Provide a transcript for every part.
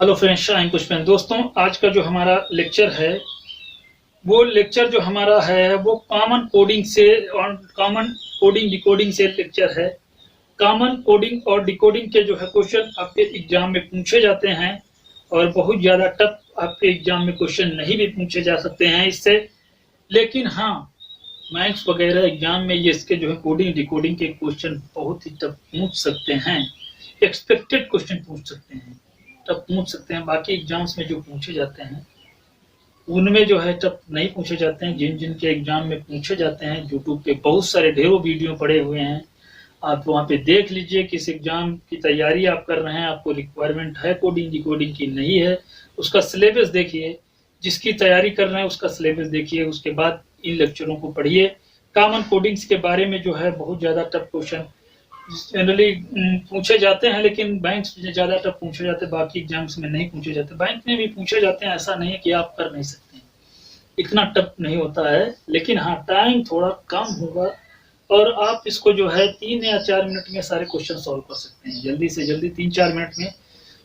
Hello friends, I am Pushpendra. दोस्तों, आज का जो हमारा लेक्चर है वो लेक्चर जो हमारा है वो कॉमन कोडिंग से और कॉमन कोडिंग डिकोडिंग से लेक्चर है। कॉमन कोडिंग और डिकोडिंग के जो है क्वेश्चन आपके एग्जाम में पूछे जाते हैं और बहुत ज़्यादा टफ आपके एग्जाम में क्वेश्चन नहीं भी पूछे जा सकते हैं इससे। लेकिन हाँ, मैथ्स वगैरह एग्जाम में ये इसके जो है कोडिंग डिकोडिंग के क्वेश्चन बहुत ही टफ पूछ सकते हैं। एक्सपेक्टेड क्वेश्चन पूछ सकते हैं, टफ पूछ सकते हैं। बाकी एग्जाम्स में जो पूछे जाते हैं उनमें जो है टफ नहीं पूछे जाते हैं। जिन जिन के एग्जाम में पूछे जाते हैं, यूट्यूब पे बहुत सारे ढेरों वीडियो पड़े हुए हैं, आप वहाँ पे देख लीजिए। किस एग्जाम की तैयारी आप कर रहे हैं, आपको रिक्वायरमेंट है कोडिंग डिकोडिंग की, नहीं है उसका सिलेबस देखिए। जिसकी तैयारी कर रहे हैं उसका सिलेबस देखिए, उसके बाद इन लेक्चरों को पढ़िए। कॉमन कोडिंग्स के बारे में जो है बहुत ज़्यादा टफ क्वेश्चन जनरली पूछे जाते हैं, लेकिन बैंक में ज़्यादा टफ पूछे जाते हैं, बाकी एग्जाम्स में नहीं पूछे जाते। बैंक में भी पूछे जाते हैं, ऐसा नहीं है कि आप कर नहीं सकते, इतना टफ नहीं होता है। लेकिन हाँ, टाइम थोड़ा कम होगा और आप इसको जो है 3 या 4 मिनट में सारे क्वेश्चन सॉल्व कर सकते हैं। जल्दी से जल्दी 3-4 मिनट में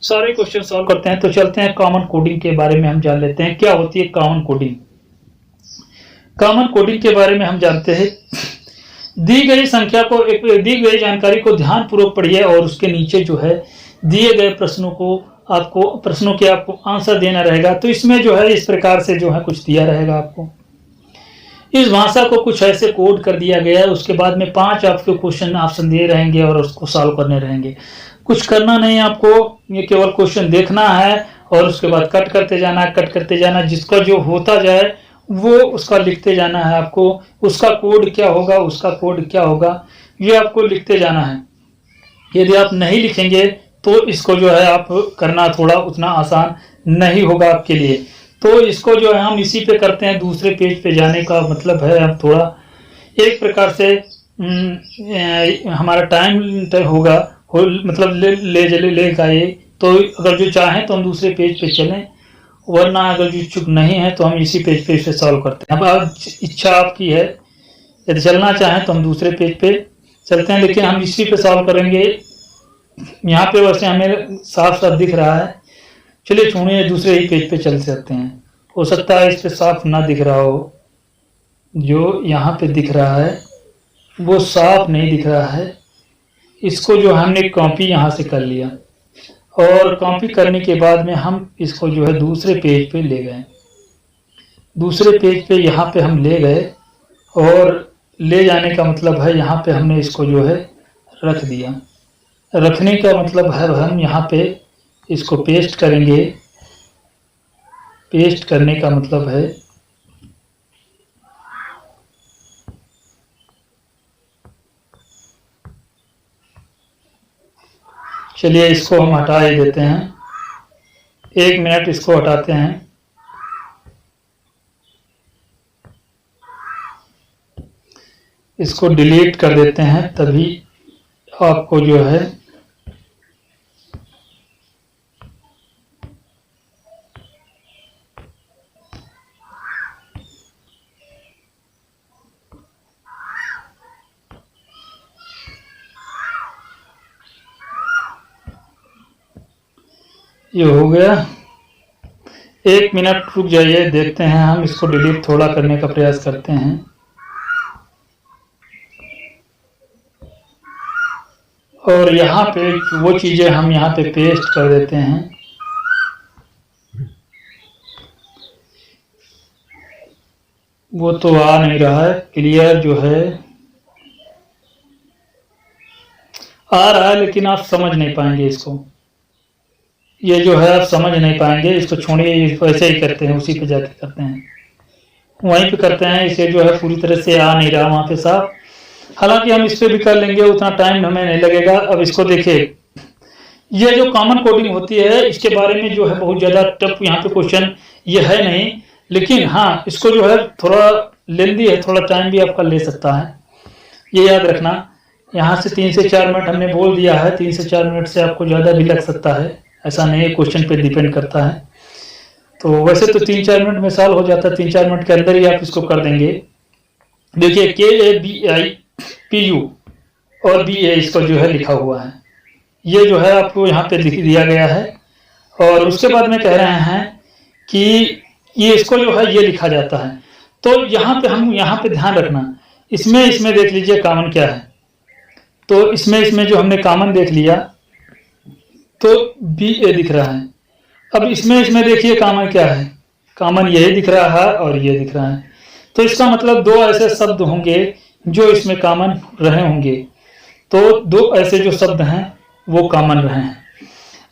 सारे क्वेश्चन सॉल्व करते हैं। तो चलते हैं कॉमन कोडिंग के बारे में हम जान लेते हैं क्या होती है कॉमन कोडिंग। कॉमन कोडिंग के बारे में हम जानते हैं, दी गई संख्या को दी गई जानकारी को ध्यानपूर्वक पढ़िए और उसके नीचे जो है दिए गए प्रश्नों के आपको आंसर देना रहेगा। तो इसमें जो है इस प्रकार से जो है कुछ दिया रहेगा आपको। इस भाषा को कुछ ऐसे कोड कर दिया गया है, उसके बाद में 5 आपके क्वेश्चन ऑप्शन दिए रहेंगे और उसको सॉल्व करने रहेंगे। कुछ करना नहीं है आपको, ये केवल क्वेश्चन देखना है और उसके बाद कट करते जाना, जिसका जो होता जाए वो उसका लिखते जाना है आपको। उसका कोड क्या होगा ये आपको लिखते जाना है। यदि आप नहीं लिखेंगे तो इसको जो है आप करना थोड़ा उतना आसान नहीं होगा आपके लिए। तो इसको जो है हम इसी पे करते हैं। दूसरे पेज पे जाने का मतलब है अब थोड़ा एक प्रकार से हमारा टाइम होगा मतलब लेगा ये। तो अगर जो चाहें तो हम दूसरे पेज पे चलें, वरना अगर जो इच्छुक नहीं है तो हम इसी पेज पे इसे सॉल्व करते हैं। अब इच्छा आपकी है, यदि चलना चाहें तो हम दूसरे पेज पे चलते हैं, लेकिन हम इसी पे सॉल्व करेंगे। यहाँ पे वैसे हमें साफ साफ दिख रहा है, चलिए छोड़िए दूसरे ही पेज पे चल सकते हैं। हो सकता है इस पे साफ ना दिख रहा हो, जो यहाँ पे दिख रहा है वो साफ नहीं दिख रहा है। इसको जो हमने कॉपी यहाँ से कर लिया और कॉपी करने के बाद में हम इसको जो है दूसरे पेज पे ले गए। दूसरे पेज पे यहाँ पे हम ले गए और ले जाने का मतलब है यहाँ पे हमने इसको जो है रख दिया। रखने का मतलब है हम यहाँ पे इसको पेस्ट करेंगे। पेस्ट करने का मतलब है चलिए इसको हम हटा ही देते हैं। 1 मिनट इसको हटाते हैं। इसको डिलीट कर देते हैं, तभी आपको जो है ये हो गया। 1 मिनट रुक जाइए, देखते हैं हम इसको डिलीट थोड़ा करने का प्रयास करते हैं। और यहाँ पे वो चीजें हम यहाँ पे पेस्ट कर देते हैं। वो तो आ नहीं रहा है, क्लियर जो है आ रहा है, लेकिन आप समझ नहीं पाएंगे इसको। ये जो है आप समझ नहीं पाएंगे, इसको छोड़िए, वैसे ही करते हैं, उसी पे जाके करते हैं, वहीं पे करते हैं। इसे जो है पूरी तरह से आ नहीं रहा वहां पे साफ। हालांकि हम इस पे भी कर लेंगे, उतना टाइम हमें नहीं लगेगा। अब इसको देखिए, ये जो कॉमन कोडिंग होती है इसके बारे में जो है बहुत ज्यादा टफ यहाँ पे क्वेश्चन ये है नहीं, लेकिन हाँ इसको जो है थोड़ा लेंदी है, थोड़ा टाइम भी आपका ले सकता है, ये याद रखना। यहाँ से 3 से 4 मिनट हमने बोल दिया है, 3 से 4 मिनट से आपको ज्यादा भी लग सकता है, ऐसा नहीं है, क्वेश्चन पे डिपेंड करता है। तो वैसे तो 3-4 मिनट में सॉल्व हो जाता है, 3-4 मिनट के अंदर ही आप इसको कर देंगे। देखिए KABIPU और BA इसको जो है लिखा हुआ है, ये जो है आपको यहाँ पे लिख दिया गया है। और उसके बाद में कह रहे हैं कि ये इसको जो है ये लिखा जाता है। तो यहाँ पे हम यहाँ पे ध्यान रखना, इसमें देख लीजिए कॉमन क्या है। तो इसमें जो हमने कॉमन देख लिया तो बी ए दिख रहा है। अब इसमें देखिए कॉमन क्या है, कॉमन यही दिख रहा है और ये दिख रहा है। तो इसका मतलब दो ऐसे शब्द होंगे जो इसमें कॉमन रहे होंगे। तो दो ऐसे जो शब्द हैं वो कॉमन रहे हैं।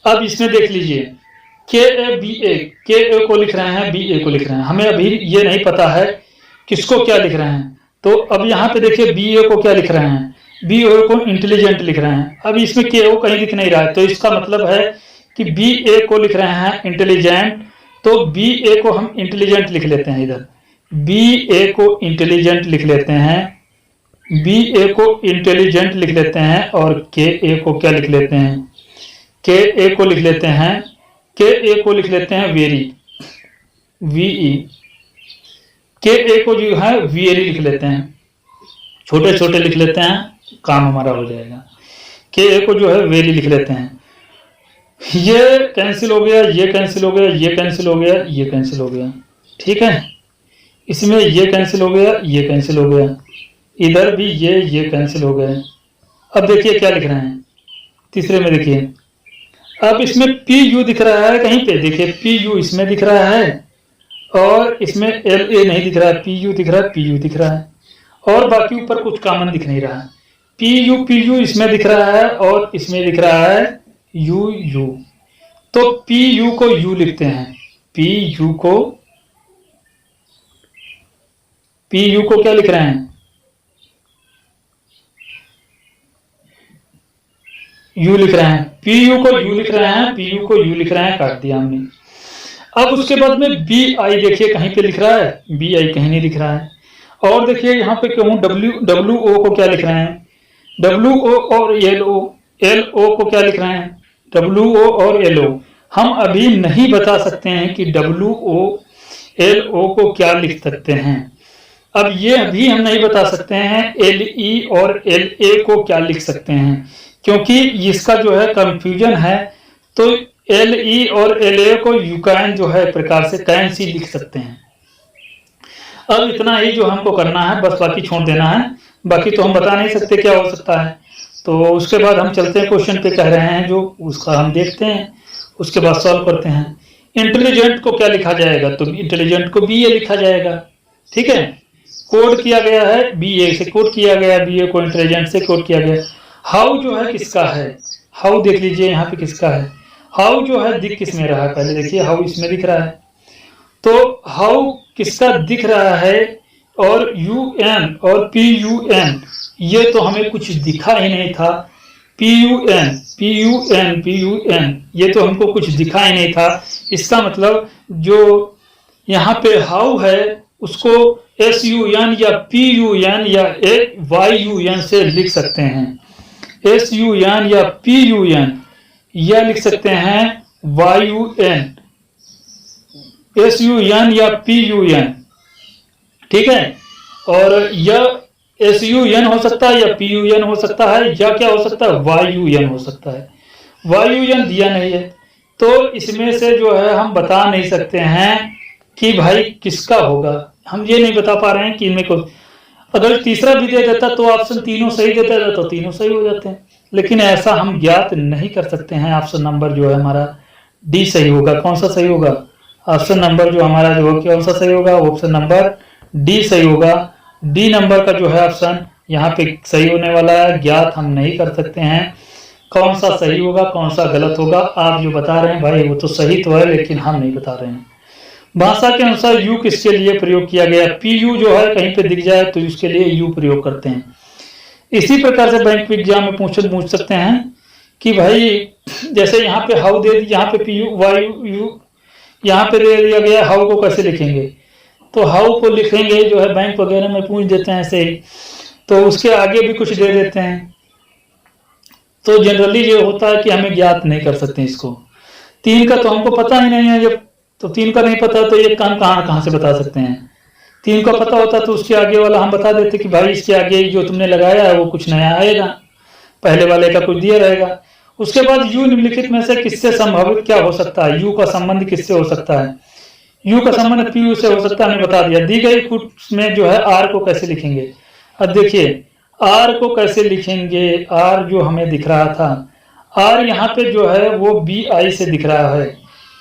अब इसमें देख लीजिए के ए बी ए, के ए को लिख रहे हैं, बी ए को लिख रहे हैं। हमें अभी ये नहीं पता है किसको क्या लिख रहे हैं। तो अब यहाँ पे देखिए बी ए को क्या लिख रहे हैं, बी ए को इंटेलिजेंट लिख रहे हैं। अब इसमें के ओ कहीं दिख नहीं रहा है, तो इसका मतलब है कि बी ए को लिख रहे हैं इंटेलिजेंट। तो बी ए को हम इंटेलिजेंट लिख लेते हैं, इधर बी ए को इंटेलिजेंट लिख लेते हैं, बी ए को इंटेलिजेंट लिख लेते हैं। और के ए को क्या लिख लेते हैं, के ए को लिख लेते हैं, के ए को लिख लेते हैं वेरी, वीई। के ए को जो है वेरी लिख लेते हैं, छोटे छोटे लिख लेते हैं, काम हमारा हो जाएगा। के ए को जो है वेरी लिख लेते हैं। ये कैंसिल हो गया, ये कैंसिल हो गया, ये कैंसिल हो गया, ये कैंसिल हो गया, ठीक है। इसमें ये कैंसिल हो गया, ये कैंसिल हो गया, इधर भी ये कैंसिल हो गए। अब देखिए क्या लिख रहे हैं तीसरे में, देखिए अब इसमें पी यू दिख रहा है कहीं पे, देखिए पी यू इसमें दिख रहा है और इसमें एल ए नहीं दिख रहा है, पी यू दिख रहा है, पी यू दिख रहा है और बाकी ऊपर कुछ कॉमन दिख नहीं रहा है। पी यू इसमें दिख रहा है और इसमें दिख रहा है यू यू। तो पी यू को यू लिखते हैं, पी यू को क्या लिख रहे हैं, यू लिख रहे हैं। पी यू को यू लिख रहे हैं, पी यू को यू लिख रहे हैं, काट दिया हमने। अब उसके बाद में बी आई देखिए कहीं पे लिख रहा है, बी आई कहीं नहीं लिख रहा है। और देखिए यहाँ पे कहूँ डब्ल्यू ओ को क्या लिख रहे हैं, डब्ल्यू ओ और एल ओ को क्या लिख रहे हैं, डब्ल्यू ओ और एल ओ। हम अभी नहीं बता सकते हैं कि डब्ल्यू ओ एल ओ को क्या लिख सकते हैं। अब ये अभी हम नहीं बता सकते हैं एल ई और एल ए को क्या लिख सकते हैं, क्योंकि इसका जो है कंफ्यूजन है। तो एल ई और एल ए को यूकैन जो है प्रकार से कैन सी लिख सकते हैं। अब इतना ही जो हमको करना है, बस बाकी छोड़ देना है, बाकी तो हम बता नहीं सकते क्या हो सकता है। तो उसके बाद हम चलते हैं क्वेश्चन पे, कह रहे हैं जो उसका हम देखते हैं, उसके बाद सॉल्व करते हैं। इंटेलिजेंट को क्या लिखा जाएगा, तो इंटेलिजेंट को बी ए लिखा जाएगा, ठीक है। कोड किया गया है बी ए से, कोड किया गया बी ए को इंटेलिजेंट से कोड किया गया। हाउ जो है किसका है, हाउ देख लीजिए यहाँ पे किसका है, हाउ जो है दिख किस में रहा है, पहले देखिए हाउ इसमें दिख रहा है। तो हाउ किसका दिख रहा है, और यू एन और पी यू एन, ये तो हमें कुछ दिखा ही नहीं था। पी यू एन ये तो हमको कुछ दिखा ही नहीं था। इसका मतलब जो यहाँ पे हाउ है उसको एस यू एन या पी यू एन या वाई यू एन से लिख सकते हैं। एस यू एन या पी यू एन या लिख सकते हैं Y U N, S U N या पी यू एन, ठीक है। और यह एस यू एन हो सकता है या पी यू एन हो सकता है या क्या हो सकता है, वाई यू एन हो सकता है। वाई यू एन दिया नहीं है, तो इसमें से जो है हम बता नहीं सकते हैं कि भाई किसका होगा। हम ये नहीं बता पा रहे हैं कि इनमें को, अगर तीसरा भी दे देता तो ऑप्शन तीनों सही देता था तो तीनों सही हो जाते हैं, लेकिन ऐसा हम ज्ञात नहीं कर सकते हैं। ऑप्शन नंबर जो है हमारा डी सही होगा। कौन सा सही होगा, ऑप्शन नंबर जो हमारा जो कौन सा सही होगा, ऑप्शन नंबर डी सही होगा। डी नंबर का जो है ऑप्शन यहाँ पे सही होने वाला है। ज्ञात हम नहीं कर सकते हैं कौन सा सही होगा कौन सा गलत होगा। आप जो बता रहे हैं भाई वो तो सही तो है, लेकिन हम नहीं बता रहे हैं। भाषा के अनुसार यू किसके लिए प्रयोग किया गया, पी यू जो है कहीं पे दिख जाए तो इसके लिए यू प्रयोग करते हैं। इसी प्रकार से बैंक एग्जाम में पूछ सकते हैं कि भाई जैसे यहाँ पे हाउ दे दी, यहाँ पे पी यू वाई यू यहाँ पे दे दिया गया, हाउ को कैसे लिखेंगे, तो हाउ को लिखेंगे जो है बैंक वगैरह में पूछ देते हैं ऐसे ही, तो उसके आगे भी कुछ दे देते हैं। तो जनरली ये होता है कि हमें ज्ञात नहीं कर सकते इसको। तीन का तो हमको पता ही नहीं है, जब तो तीन का नहीं पता तो ये काम कहाँ से बता सकते हैं। तीन का पता होता तो उसके आगे वाला हम बता देते कि भाई इसके आगे जो तुमने लगाया है वो कुछ नया आएगा, पहले वाले का कुछ दिया रहेगा। उसके बाद यू निम्नलिखित में से किससे संभावित क्या हो सकता है, यू का संबंध किससे हो सकता है, यू का संबंध पी यू से हो सकता है, हमने बता दिया। दी गई पुट में जो है आर को कैसे लिखेंगे। अब देखिए आर को कैसे लिखेंगे, आर जो हमें दिख रहा था, आर यहाँ पे जो है वो बी आई से दिख रहा है।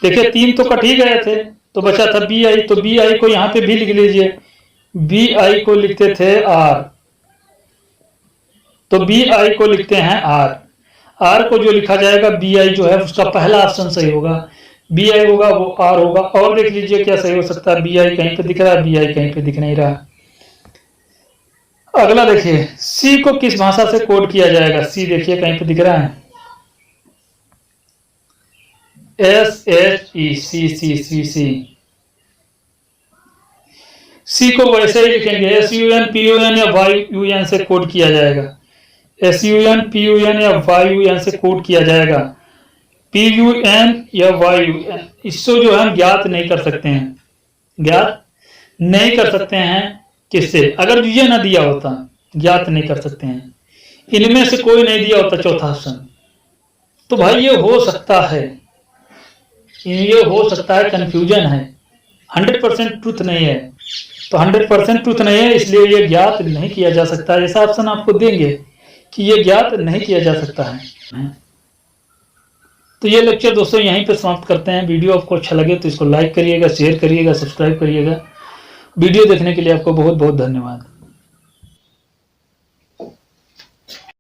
देखिए 3 तो कट ही गए थे तो बचा था बी आई, तो बी आई को यहाँ पे भी लिख लीजिए, बी आई को लिखते थे आर, तो बी आई को लिखते हैं आर। आर को जो लिखा जाएगा बी आई जो है उसका पहला ऑप्शन सही होगा, बी आई होगा वो आर होगा। और देख लीजिए क्या सही हो सकता है, बी आई कहीं पे दिख रहा है, बी आई कहीं पे दिख नहीं रहा। अगला देखिए सी को किस भाषा से कोड किया जाएगा, सी देखिए कहीं पे दिख रहा है, एस एच ई सी सी सी सी, सी को वैसे ही लिखेंगे S U N P U N या वाई यू एन से कोड किया जाएगा, S U N P U N या वाई यू एन से कोड किया जाएगा, पी यू एन या वाई यू एन। इसको जो हम ज्ञात नहीं कर सकते हैं, ज्ञात नहीं कर सकते हैं किससे, अगर ये ना दिया होता ज्ञात नहीं कर सकते हैं, इनमें से कोई नहीं दिया होता चौथा ऑप्शन, तो भाई ये हो सकता है, ये हो सकता है, कंफ्यूजन है, 100% ट्रूथ नहीं है। तो 100% ट्रूथ नहीं है इसलिए ये ज्ञात नहीं किया जा सकता, ऐसा ऑप्शन आपको देंगे कि ये ज्ञात नहीं किया जा सकता है। तो ये लेक्चर दोस्तों यहीं पे समाप्त करते हैं। वीडियो आपको अच्छा लगे तो इसको लाइक करिएगा, शेयर करिएगा, सब्सक्राइब करिएगा। वीडियो देखने के लिए आपको बहुत बहुत धन्यवाद।